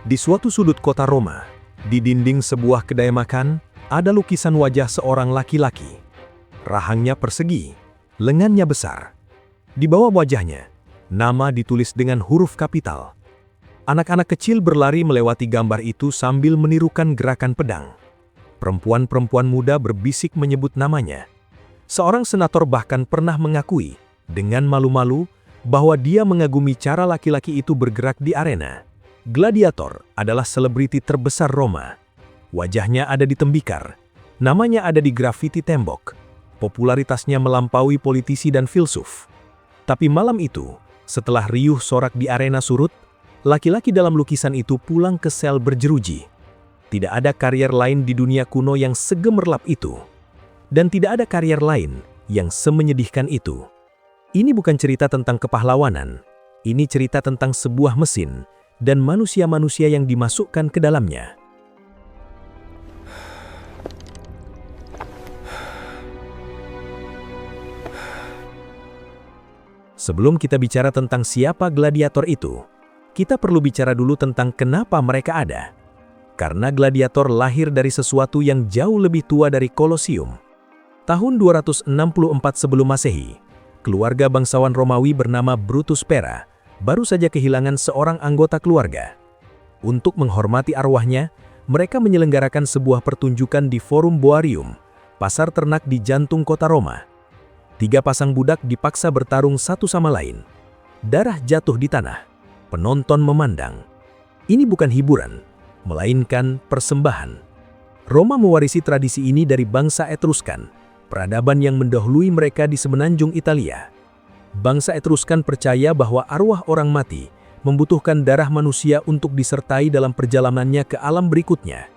Di suatu sudut kota Roma, di dinding sebuah kedai makan, ada lukisan wajah seorang laki-laki. Rahangnya persegi, lengannya besar. Di bawah wajahnya, nama ditulis dengan huruf kapital. Anak-anak kecil berlari melewati gambar itu sambil menirukan gerakan pedang. Perempuan-perempuan muda berbisik menyebut namanya. Seorang senator bahkan pernah mengakui, dengan malu-malu, bahwa dia mengagumi cara laki-laki itu bergerak di arena. Gladiator adalah selebriti terbesar Roma. Wajahnya ada di tembikar, namanya ada di grafiti tembok. Popularitasnya melampaui politisi dan filsuf. Tapi malam itu, setelah riuh sorak di arena surut, laki-laki dalam lukisan itu pulang ke sel berjeruji. Tidak ada karier lain di dunia kuno yang segemerlap itu. Dan tidak ada karier lain yang semenyedihkan itu. Ini bukan cerita tentang kepahlawanan. Ini cerita tentang sebuah mesin dan manusia-manusia yang dimasukkan ke dalamnya. Sebelum kita bicara tentang siapa gladiator itu, kita perlu bicara dulu tentang kenapa mereka ada. Karena gladiator lahir dari sesuatu yang jauh lebih tua dari Kolosium. Tahun 264 sebelum Masehi, keluarga bangsawan Romawi bernama Brutus Pera baru saja kehilangan seorang anggota keluarga. Untuk menghormati arwahnya, mereka menyelenggarakan sebuah pertunjukan di Forum Boarium, pasar ternak di jantung kota Roma. 3 pasang budak dipaksa bertarung satu sama lain. Darah jatuh di tanah, penonton memandang. Ini bukan hiburan, melainkan persembahan. Roma mewarisi tradisi ini dari bangsa Etruskan, peradaban yang mendahului mereka di semenanjung Italia. Bangsa Etruskan percaya bahwa arwah orang mati membutuhkan darah manusia untuk disertai dalam perjalanannya ke alam berikutnya.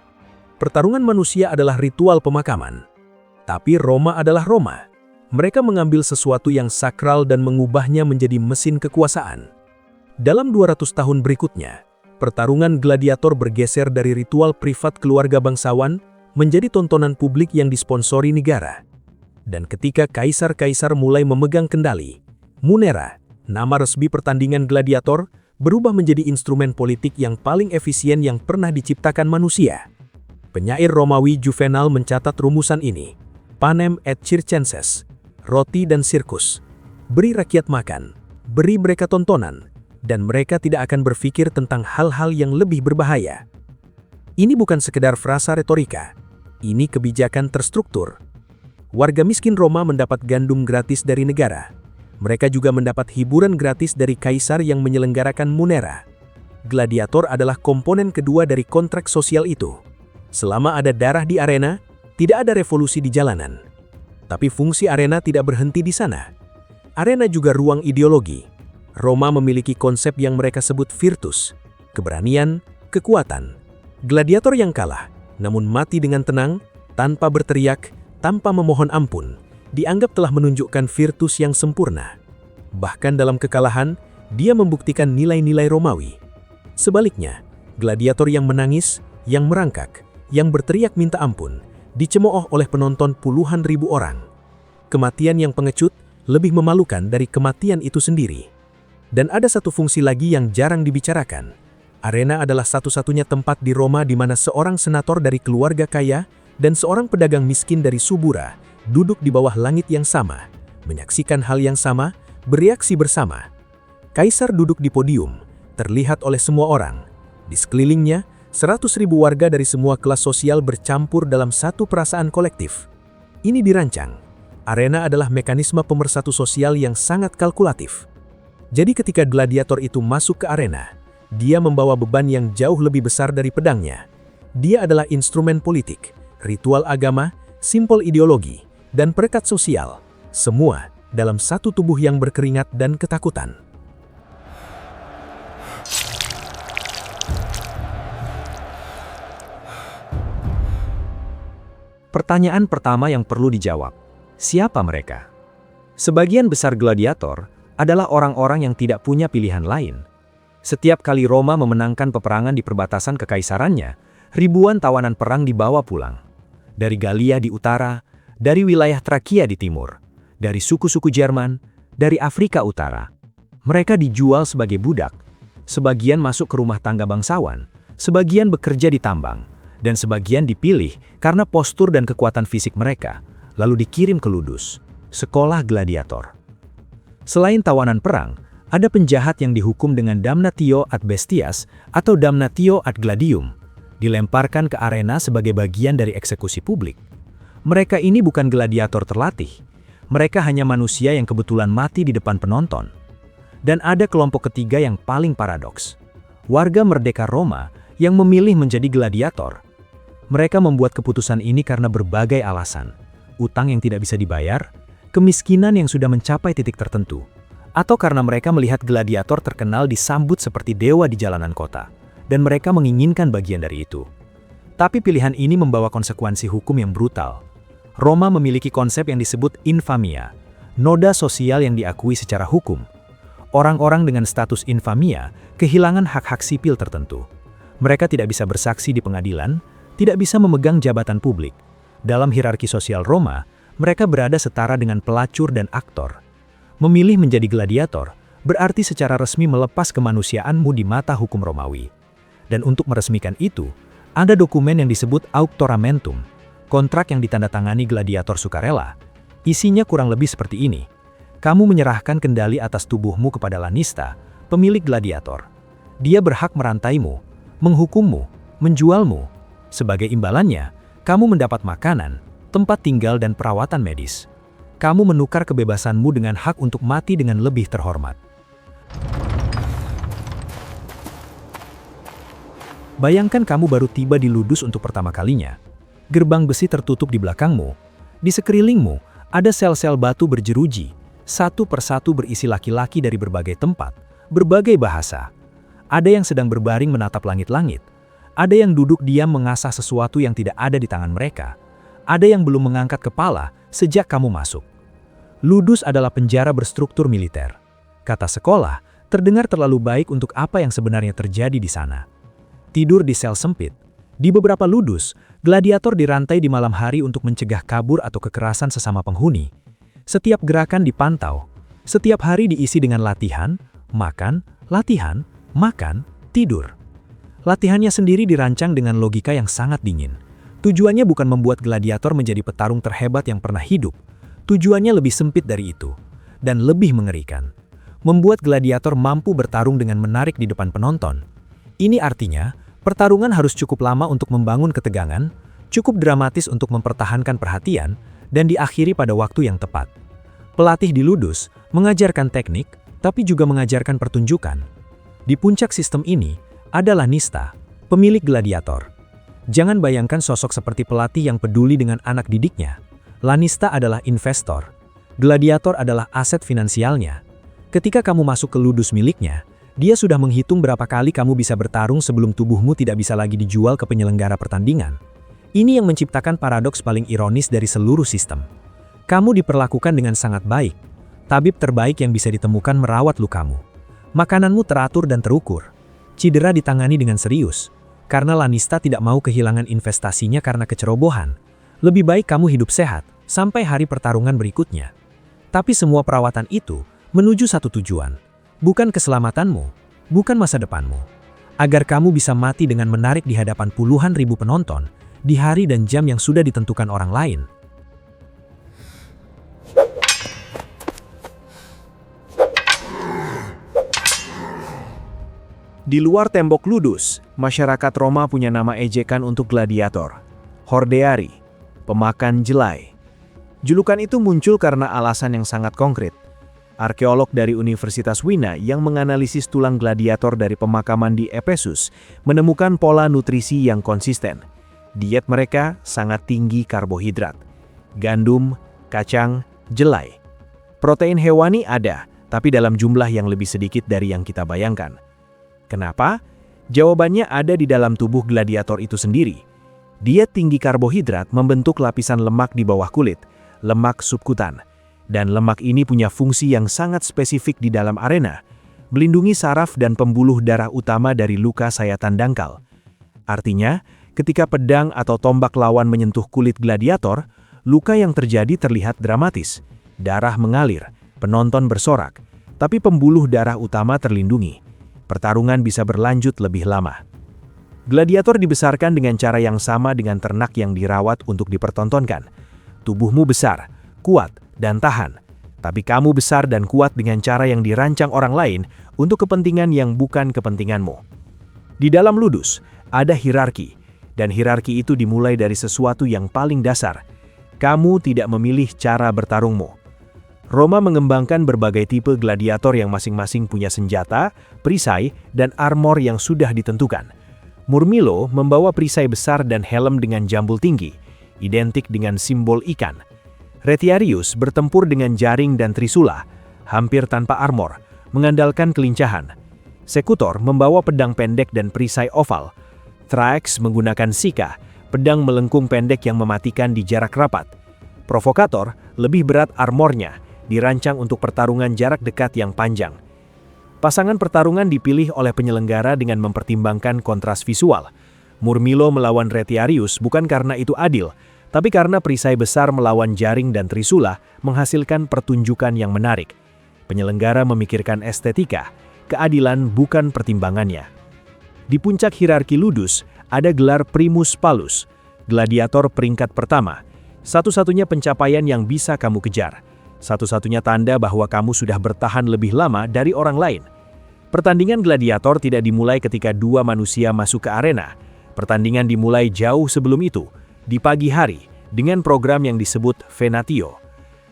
Pertarungan manusia adalah ritual pemakaman. Tapi Roma adalah Roma. Mereka mengambil sesuatu yang sakral dan mengubahnya menjadi mesin kekuasaan. Dalam 200 tahun berikutnya, pertarungan gladiator bergeser dari ritual privat keluarga bangsawan menjadi tontonan publik yang disponsori negara. Dan ketika kaisar-kaisar mulai memegang kendali, Munera, nama resmi pertandingan gladiator, berubah menjadi instrumen politik yang paling efisien yang pernah diciptakan manusia. Penyair Romawi Juvenal mencatat rumusan ini, panem et circenses, roti dan sirkus. Beri rakyat makan, beri mereka tontonan, dan mereka tidak akan berpikir tentang hal-hal yang lebih berbahaya. Ini bukan sekedar frasa retorika, ini kebijakan terstruktur. Warga miskin Roma mendapat gandum gratis dari negara. Mereka juga mendapat hiburan gratis dari kaisar yang menyelenggarakan Munera. Gladiator adalah komponen kedua dari kontrak sosial itu. Selama ada darah di arena, tidak ada revolusi di jalanan. Tapi fungsi arena tidak berhenti di sana. Arena juga ruang ideologi. Roma memiliki konsep yang mereka sebut virtus, keberanian, kekuatan. Gladiator yang kalah, namun mati dengan tenang, tanpa berteriak, tanpa memohon ampun, dianggap telah menunjukkan virtus yang sempurna. Bahkan dalam kekalahan, dia membuktikan nilai-nilai Romawi. Sebaliknya, gladiator yang menangis, yang merangkak, yang berteriak minta ampun, dicemooh oleh penonton puluhan ribu orang. Kematian yang pengecut lebih memalukan dari kematian itu sendiri. Dan ada satu fungsi lagi yang jarang dibicarakan. Arena adalah satu-satunya tempat di Roma di mana seorang senator dari keluarga kaya dan seorang pedagang miskin dari Subura duduk di bawah langit yang sama, menyaksikan hal yang sama, bereaksi bersama. Kaisar duduk di podium, terlihat oleh semua orang. Di sekelilingnya, 100.000 warga dari semua kelas sosial bercampur dalam satu perasaan kolektif. Ini dirancang. Arena adalah mekanisme pemersatu sosial yang sangat kalkulatif. Jadi ketika gladiator itu masuk ke arena, dia membawa beban yang jauh lebih besar dari pedangnya. Dia adalah instrumen politik, ritual agama, simbol ideologi, dan perekat sosial, semua dalam satu tubuh yang berkeringat dan ketakutan. Pertanyaan pertama yang perlu dijawab, siapa mereka? Sebagian besar gladiator adalah orang-orang yang tidak punya pilihan lain. Setiap kali Roma memenangkan peperangan di perbatasan kekaisarannya, ribuan tawanan perang dibawa pulang. Dari Galia di utara, dari wilayah Trakia di timur, dari suku-suku Jerman, dari Afrika Utara. Mereka dijual sebagai budak, sebagian masuk ke rumah tangga bangsawan, Sebagian bekerja di tambang, dan sebagian dipilih karena postur dan kekuatan fisik mereka, lalu dikirim ke Ludus, sekolah gladiator. Selain tawanan perang, ada penjahat yang dihukum dengan damnatio ad bestias atau damnatio ad gladium, dilemparkan ke arena sebagai bagian dari eksekusi publik. Mereka ini bukan gladiator terlatih, mereka hanya manusia yang kebetulan mati di depan penonton. Dan ada kelompok ketiga yang paling paradoks. Warga merdeka Roma yang memilih menjadi gladiator. Mereka membuat keputusan ini karena berbagai alasan. Utang yang tidak bisa dibayar, kemiskinan yang sudah mencapai titik tertentu, atau karena mereka melihat gladiator terkenal disambut seperti dewa di jalanan kota, dan mereka menginginkan bagian dari itu. Tapi pilihan ini membawa konsekuensi hukum yang brutal. Roma memiliki konsep yang disebut infamia, noda sosial yang diakui secara hukum. Orang-orang dengan status infamia kehilangan hak-hak sipil tertentu. Mereka tidak bisa bersaksi di pengadilan, tidak bisa memegang jabatan publik. Dalam hierarki sosial Roma, mereka berada setara dengan pelacur dan aktor. Memilih menjadi gladiator berarti secara resmi melepas kemanusiaanmu di mata hukum Romawi. Dan untuk meresmikan itu, ada dokumen yang disebut auctoramentum, kontrak yang ditandatangani gladiator sukarela. Isinya kurang lebih seperti ini. Kamu menyerahkan kendali atas tubuhmu kepada Lanista, pemilik gladiator. Dia berhak merantaimu, menghukummu, menjualmu. Sebagai imbalannya, kamu mendapat makanan, tempat tinggal dan perawatan medis. Kamu menukar kebebasanmu dengan hak untuk mati dengan lebih terhormat. Bayangkan kamu baru tiba di Ludus untuk pertama kalinya. Gerbang besi tertutup di belakangmu. Di sekelilingmu, ada sel-sel batu berjeruji. Satu persatu berisi laki-laki dari berbagai tempat, berbagai bahasa. Ada yang sedang berbaring menatap langit-langit. Ada yang duduk diam mengasah sesuatu yang tidak ada di tangan mereka. Ada yang belum mengangkat kepala sejak kamu masuk. Ludus adalah penjara berstruktur militer. Kata sekolah, terdengar terlalu baik untuk apa yang sebenarnya terjadi di sana. Tidur di sel sempit. Di beberapa Ludus, gladiator dirantai di malam hari untuk mencegah kabur atau kekerasan sesama penghuni. Setiap gerakan dipantau, setiap hari diisi dengan latihan, makan, tidur. Latihannya sendiri dirancang dengan logika yang sangat dingin. Tujuannya bukan membuat gladiator menjadi petarung terhebat yang pernah hidup. Tujuannya lebih sempit dari itu, dan lebih mengerikan. Membuat gladiator mampu bertarung dengan menarik di depan penonton. Ini artinya, pertarungan harus cukup lama untuk membangun ketegangan, cukup dramatis untuk mempertahankan perhatian, dan diakhiri pada waktu yang tepat. Pelatih di Ludus mengajarkan teknik, tapi juga mengajarkan pertunjukan. Di puncak sistem ini, ada Lanista, pemilik gladiator. Jangan bayangkan sosok seperti pelatih yang peduli dengan anak didiknya. Lanista adalah investor. Gladiator adalah aset finansialnya. Ketika kamu masuk ke Ludus miliknya, dia sudah menghitung berapa kali kamu bisa bertarung sebelum tubuhmu tidak bisa lagi dijual ke penyelenggara pertandingan. Ini yang menciptakan paradoks paling ironis dari seluruh sistem. Kamu diperlakukan dengan sangat baik. Tabib terbaik yang bisa ditemukan merawat lukamu. Makananmu teratur dan terukur. Cedera ditangani dengan serius. Karena Lanista tidak mau kehilangan investasinya karena kecerobohan. Lebih baik kamu hidup sehat sampai hari pertarungan berikutnya. Tapi semua perawatan itu menuju satu tujuan. Bukan keselamatanmu, bukan masa depanmu. Agar kamu bisa mati dengan menarik di hadapan puluhan ribu penonton, di hari dan jam yang sudah ditentukan orang lain. Di luar tembok Ludus, masyarakat Roma punya nama ejekan untuk gladiator, hordeari, pemakan jelai. Julukan itu muncul karena alasan yang sangat konkret. Arkeolog dari Universitas Wina yang menganalisis tulang gladiator dari pemakaman di Efesus menemukan pola nutrisi yang konsisten. Diet mereka sangat tinggi karbohidrat, gandum, kacang, jelai. Protein hewani ada, tapi dalam jumlah yang lebih sedikit dari yang kita bayangkan. Kenapa? Jawabannya ada di dalam tubuh gladiator itu sendiri. Diet tinggi karbohidrat membentuk lapisan lemak di bawah kulit, lemak subkutan. Dan lemak ini punya fungsi yang sangat spesifik di dalam arena, melindungi saraf dan pembuluh darah utama dari luka sayatan dangkal. Artinya, ketika pedang atau tombak lawan menyentuh kulit gladiator, luka yang terjadi terlihat dramatis. Darah mengalir, penonton bersorak, tapi pembuluh darah utama terlindungi. Pertarungan bisa berlanjut lebih lama. Gladiator dibesarkan dengan cara yang sama dengan ternak yang dirawat untuk dipertontonkan. Tubuhmu besar, kuat, dan tahan. Tapi kamu besar dan kuat dengan cara yang dirancang orang lain untuk kepentingan yang bukan kepentinganmu. Di dalam ludus, ada hierarki, dan hierarki itu dimulai dari sesuatu yang paling dasar. Kamu tidak memilih cara bertarungmu. Roma mengembangkan berbagai tipe gladiator yang masing-masing punya senjata, perisai, dan armor yang sudah ditentukan. Murmillo membawa perisai besar dan helm dengan jambul tinggi, identik dengan simbol ikan. Retiarius bertempur dengan jaring dan trisula, hampir tanpa armor, mengandalkan kelincahan. Sekutor membawa pedang pendek dan perisai oval. Thrax menggunakan sika, pedang melengkung pendek yang mematikan di jarak rapat. Provokator lebih berat armornya, dirancang untuk pertarungan jarak dekat yang panjang. Pasangan pertarungan dipilih oleh penyelenggara dengan mempertimbangkan kontras visual. Murmillo melawan Retiarius bukan karena itu adil, tapi karena perisai besar melawan jaring dan trisula menghasilkan pertunjukan yang menarik. Penyelenggara memikirkan estetika, keadilan bukan pertimbangannya. Di puncak hierarki ludus, ada gelar Primus Palus, gladiator peringkat pertama, satu-satunya pencapaian yang bisa kamu kejar. Satu-satunya tanda bahwa kamu sudah bertahan lebih lama dari orang lain. Pertandingan gladiator tidak dimulai ketika dua manusia masuk ke arena. Pertandingan dimulai jauh sebelum itu, di pagi hari, dengan program yang disebut venatio.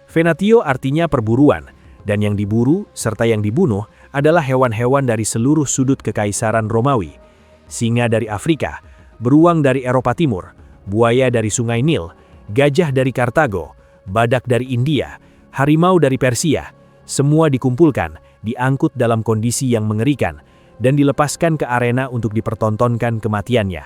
Venatio artinya perburuan, dan yang diburu serta yang dibunuh adalah hewan-hewan dari seluruh sudut kekaisaran Romawi. Singa dari Afrika, beruang dari Eropa Timur, buaya dari Sungai Nil, gajah dari Kartago, badak dari India, harimau dari Persia, semua dikumpulkan, diangkut dalam kondisi yang mengerikan, dan dilepaskan ke arena untuk dipertontonkan kematiannya.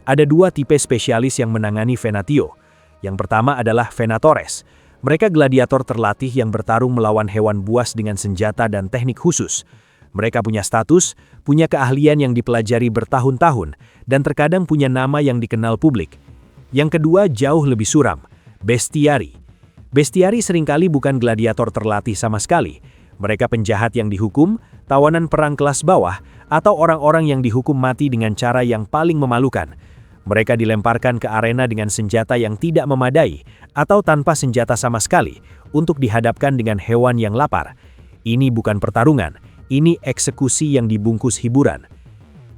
Ada dua tipe spesialis yang menangani venatio. Yang pertama adalah venatores. Mereka gladiator terlatih yang bertarung melawan hewan buas dengan senjata dan teknik khusus. Mereka punya status, punya keahlian yang dipelajari bertahun-tahun, dan terkadang punya nama yang dikenal publik. Yang kedua jauh lebih suram, bestiari. Bestiari seringkali bukan gladiator terlatih sama sekali. Mereka penjahat yang dihukum, tawanan perang kelas bawah, atau orang-orang yang dihukum mati dengan cara yang paling memalukan. Mereka dilemparkan ke arena dengan senjata yang tidak memadai, atau tanpa senjata sama sekali, untuk dihadapkan dengan hewan yang lapar. Ini bukan pertarungan, ini eksekusi yang dibungkus hiburan.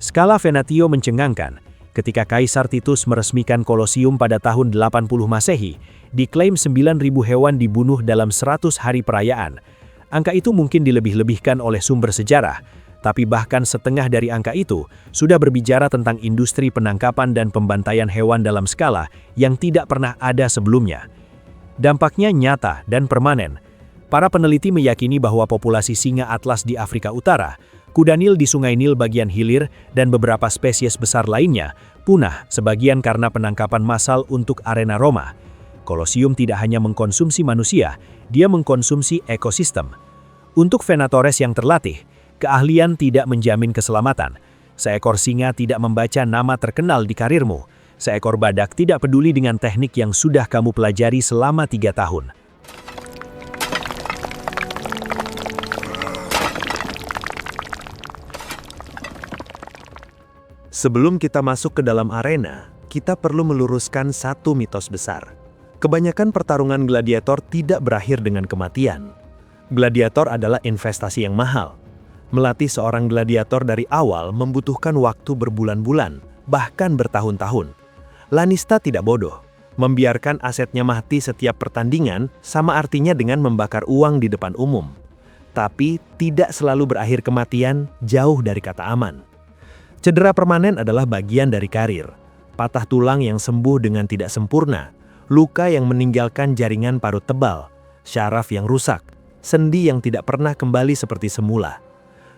Skala venatio mencengangkan. Ketika Kaisar Titus meresmikan Kolosium pada tahun 80 Masehi, diklaim 9.000 hewan dibunuh dalam 100 hari perayaan. Angka itu mungkin dilebih-lebihkan oleh sumber sejarah, tapi bahkan setengah dari angka itu sudah berbicara tentang industri penangkapan dan pembantaian hewan dalam skala yang tidak pernah ada sebelumnya. Dampaknya nyata dan permanen. Para peneliti meyakini bahwa populasi singa atlas di Afrika Utara, kuda Nil di Sungai Nil bagian hilir, dan beberapa spesies besar lainnya punah sebagian karena penangkapan massal untuk arena Roma. Kolosium tidak hanya mengkonsumsi manusia, dia mengkonsumsi ekosistem. Untuk venatores yang terlatih, keahlian tidak menjamin keselamatan. Seekor singa tidak membaca nama terkenal di karirmu. Seekor badak tidak peduli dengan teknik yang sudah kamu pelajari selama 3 tahun. Sebelum kita masuk ke dalam arena, kita perlu meluruskan satu mitos besar. Kebanyakan pertarungan gladiator tidak berakhir dengan kematian. Gladiator adalah investasi yang mahal. Melatih seorang gladiator dari awal membutuhkan waktu berbulan-bulan, bahkan bertahun-tahun. Lanista tidak bodoh. Membiarkan asetnya mati setiap pertandingan sama artinya dengan membakar uang di depan umum. Tapi tidak selalu berakhir kematian, jauh dari kata aman. Cedera permanen adalah bagian dari karir. Patah tulang yang sembuh dengan tidak sempurna, luka yang meninggalkan jaringan parut tebal, syaraf yang rusak, sendi yang tidak pernah kembali seperti semula.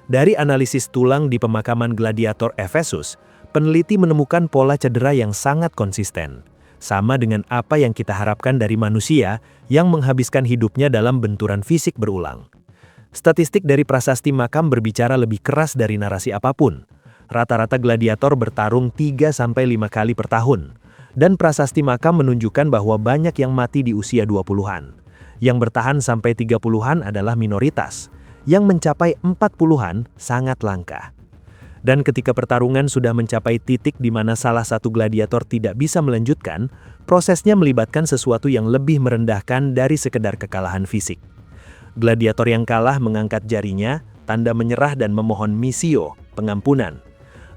Dari analisis tulang di pemakaman gladiator Efesus, peneliti menemukan pola cedera yang sangat konsisten, sama dengan apa yang kita harapkan dari manusia yang menghabiskan hidupnya dalam benturan fisik berulang. Statistik dari prasasti makam berbicara lebih keras dari narasi apapun. Rata-rata gladiator bertarung 3-5 kali per tahun, dan prasasti makam menunjukkan bahwa banyak yang mati di usia 20-an. Yang bertahan sampai 30-an adalah minoritas, yang mencapai 40-an sangat langka. Dan ketika pertarungan sudah mencapai titik di mana salah satu gladiator tidak bisa melanjutkan, prosesnya melibatkan sesuatu yang lebih merendahkan dari sekedar kekalahan fisik. Gladiator yang kalah mengangkat jarinya, tanda menyerah dan memohon missio, pengampunan.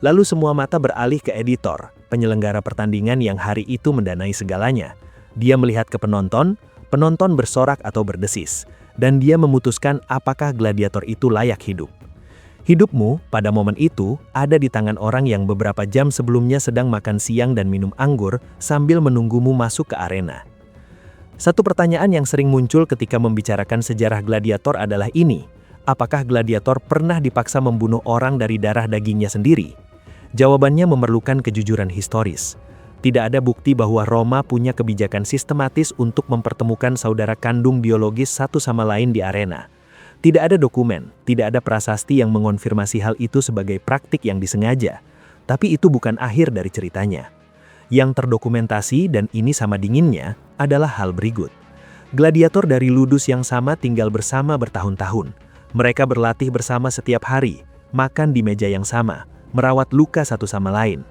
Lalu semua mata beralih ke editor, penyelenggara pertandingan yang hari itu mendanai segalanya. Dia melihat ke penonton, penonton bersorak atau berdesis, dan dia memutuskan apakah gladiator itu layak hidup. Hidupmu pada momen itu ada di tangan orang yang beberapa jam sebelumnya sedang makan siang dan minum anggur sambil menunggumu masuk ke arena. Satu pertanyaan yang sering muncul ketika membicarakan sejarah gladiator adalah ini: apakah gladiator pernah dipaksa membunuh orang dari darah dagingnya sendiri? Jawabannya memerlukan kejujuran historis. Tidak ada bukti bahwa Roma punya kebijakan sistematis untuk mempertemukan saudara kandung biologis satu sama lain di arena. Tidak ada dokumen, tidak ada prasasti yang mengonfirmasi hal itu sebagai praktik yang disengaja. Tapi itu bukan akhir dari ceritanya. Yang terdokumentasi, dan ini sama dinginnya, adalah hal berikut. Gladiator dari ludus yang sama tinggal bersama bertahun-tahun. Mereka berlatih bersama setiap hari, makan di meja yang sama, merawat luka satu sama lain.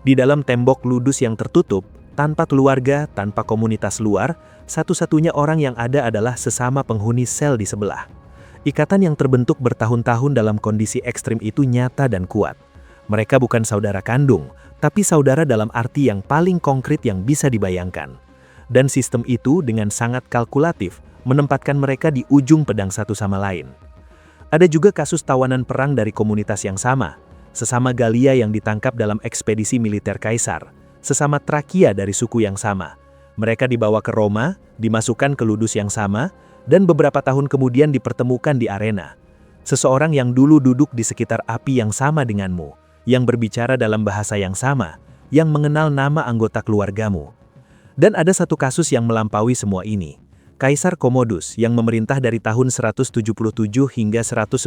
Di dalam tembok ludus yang tertutup, tanpa keluarga, tanpa komunitas luar, satu-satunya orang yang ada adalah sesama penghuni sel di sebelah. Ikatan yang terbentuk bertahun-tahun dalam kondisi ekstrim itu nyata dan kuat. Mereka bukan saudara kandung, tapi saudara dalam arti yang paling konkret yang bisa dibayangkan. Dan sistem itu dengan sangat kalkulatif menempatkan mereka di ujung pedang satu sama lain. Ada juga kasus tawanan perang dari komunitas yang sama, sesama Galia yang ditangkap dalam ekspedisi militer Kaisar, sesama Trakia dari suku yang sama. Mereka dibawa ke Roma, dimasukkan ke ludus yang sama, dan beberapa tahun kemudian dipertemukan di arena. Seseorang yang dulu duduk di sekitar api yang sama denganmu, yang berbicara dalam bahasa yang sama, yang mengenal nama anggota keluargamu. Dan ada satu kasus yang melampaui semua ini. Kaisar Commodus yang memerintah dari tahun 177 hingga 192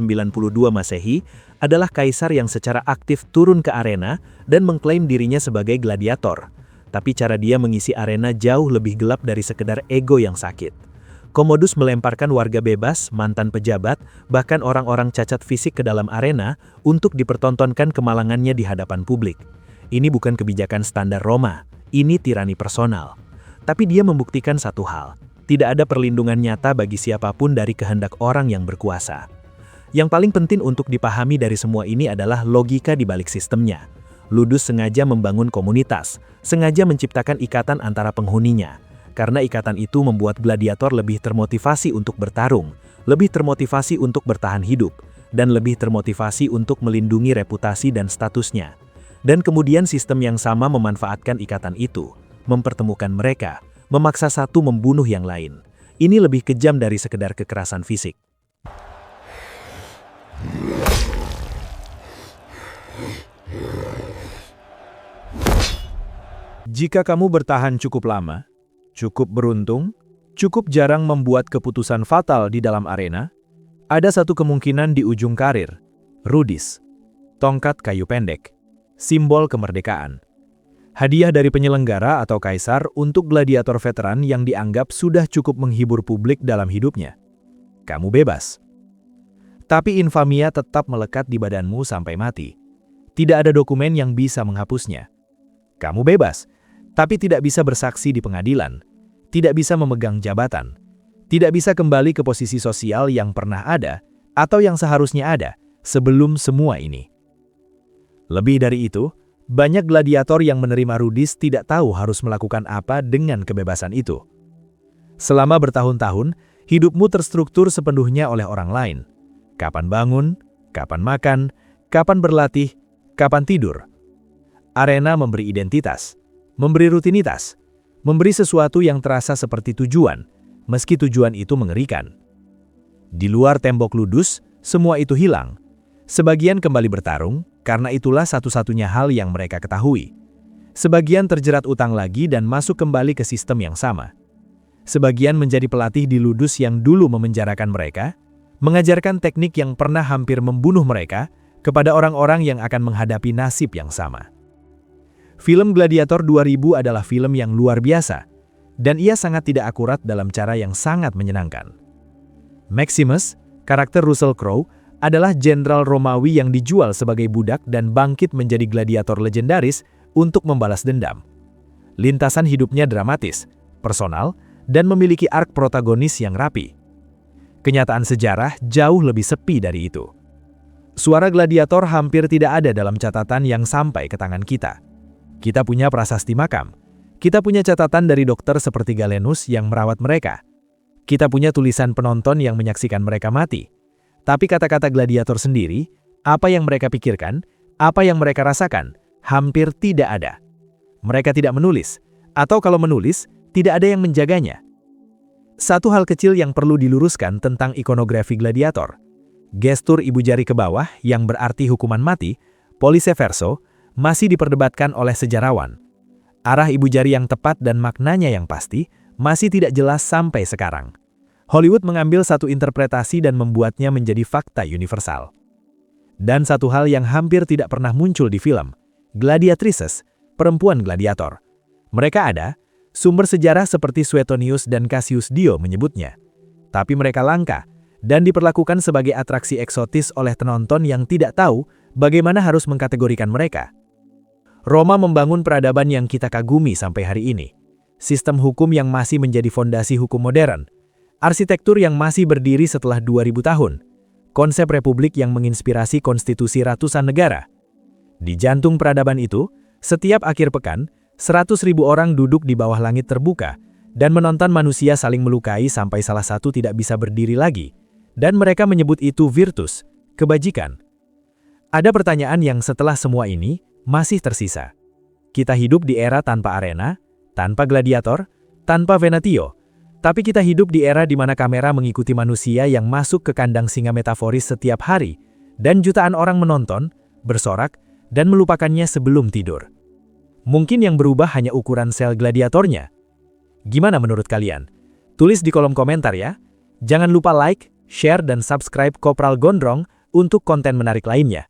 Masehi adalah kaisar yang secara aktif turun ke arena dan mengklaim dirinya sebagai gladiator. Tapi cara dia mengisi arena jauh lebih gelap dari sekedar ego yang sakit. Commodus melemparkan warga bebas, mantan pejabat, bahkan orang-orang cacat fisik ke dalam arena untuk dipertontonkan kemalangannya di hadapan publik. Ini bukan kebijakan standar Roma, ini tirani personal. Tapi dia membuktikan satu hal, tidak ada perlindungan nyata bagi siapapun dari kehendak orang yang berkuasa. Yang paling penting untuk dipahami dari semua ini adalah logika di balik sistemnya. Ludus sengaja membangun komunitas, sengaja menciptakan ikatan antara penghuninya. Karena ikatan itu membuat gladiator lebih termotivasi untuk bertarung, lebih termotivasi untuk bertahan hidup, dan lebih termotivasi untuk melindungi reputasi dan statusnya. Dan kemudian sistem yang sama memanfaatkan ikatan itu, mempertemukan mereka, memaksa satu membunuh yang lain. Ini lebih kejam dari sekedar kekerasan fisik. Jika kamu bertahan cukup lama, cukup beruntung, cukup jarang membuat keputusan fatal di dalam arena, ada satu kemungkinan di ujung karir, rudis, tongkat kayu pendek, simbol kemerdekaan. Hadiah dari penyelenggara atau kaisar untuk gladiator veteran yang dianggap sudah cukup menghibur publik dalam hidupnya. Kamu bebas. Tapi infamia tetap melekat di badanmu sampai mati. Tidak ada dokumen yang bisa menghapusnya. Kamu bebas, tapi tidak bisa bersaksi di pengadilan, tidak bisa memegang jabatan, tidak bisa kembali ke posisi sosial yang pernah ada atau yang seharusnya ada sebelum semua ini. Lebih dari itu, banyak gladiator yang menerima rudis tidak tahu harus melakukan apa dengan kebebasan itu. Selama bertahun-tahun, hidupmu terstruktur sepenuhnya oleh orang lain. Kapan bangun, kapan makan, kapan berlatih, kapan tidur. Arena memberi identitas, memberi rutinitas, memberi sesuatu yang terasa seperti tujuan, meski tujuan itu mengerikan. Di luar tembok ludus, semua itu hilang. Sebagian kembali bertarung, karena itulah satu-satunya hal yang mereka ketahui. Sebagian terjerat utang lagi dan masuk kembali ke sistem yang sama. Sebagian menjadi pelatih di ludus yang dulu memenjarakan mereka, mengajarkan teknik yang pernah hampir membunuh mereka kepada orang-orang yang akan menghadapi nasib yang sama. Film Gladiator 2000 adalah film yang luar biasa, dan ia sangat tidak akurat dalam cara yang sangat menyenangkan. Maximus, karakter Russell Crowe, adalah jenderal Romawi yang dijual sebagai budak dan bangkit menjadi gladiator legendaris untuk membalas dendam. Lintasan hidupnya dramatis, personal, dan memiliki ark protagonis yang rapi. Kenyataan sejarah jauh lebih sepi dari itu. Suara gladiator hampir tidak ada dalam catatan yang sampai ke tangan kita. Kita punya prasasti makam. Kita punya catatan dari dokter seperti Galenus yang merawat mereka. Kita punya tulisan penonton yang menyaksikan mereka mati. Tapi kata-kata gladiator sendiri, apa yang mereka pikirkan, apa yang mereka rasakan, hampir tidak ada. Mereka tidak menulis, atau kalau menulis, tidak ada yang menjaganya. Satu hal kecil yang perlu diluruskan tentang ikonografi gladiator. Gestur ibu jari ke bawah yang berarti hukuman mati, pollice verso, masih diperdebatkan oleh sejarawan. Arah ibu jari yang tepat dan maknanya yang pasti masih tidak jelas sampai sekarang. Hollywood mengambil satu interpretasi dan membuatnya menjadi fakta universal. Dan satu hal yang hampir tidak pernah muncul di film, gladiatrices, perempuan gladiator. Mereka ada, sumber sejarah seperti Suetonius dan Cassius Dio menyebutnya. Tapi mereka langka, dan diperlakukan sebagai atraksi eksotis oleh penonton yang tidak tahu bagaimana harus mengkategorikan mereka. Roma membangun peradaban yang kita kagumi sampai hari ini. Sistem hukum yang masih menjadi fondasi hukum modern. Arsitektur yang masih berdiri setelah 2000 tahun. Konsep republik yang menginspirasi konstitusi ratusan negara. Di jantung peradaban itu, setiap akhir pekan, 100.000 orang duduk di bawah langit terbuka dan menonton manusia saling melukai sampai salah satu tidak bisa berdiri lagi. Dan mereka menyebut itu virtus, kebajikan. Ada pertanyaan yang setelah semua ini masih tersisa. Kita hidup di era tanpa arena, tanpa gladiator, tanpa venatio. Tapi kita hidup di era di mana kamera mengikuti manusia yang masuk ke kandang singa metaforis setiap hari, dan jutaan orang menonton, bersorak, dan melupakannya sebelum tidur. Mungkin yang berubah hanya ukuran sel gladiatornya. Gimana menurut kalian? Tulis di kolom komentar ya. Jangan lupa like, share, dan subscribe Kopral Gondrong untuk konten menarik lainnya.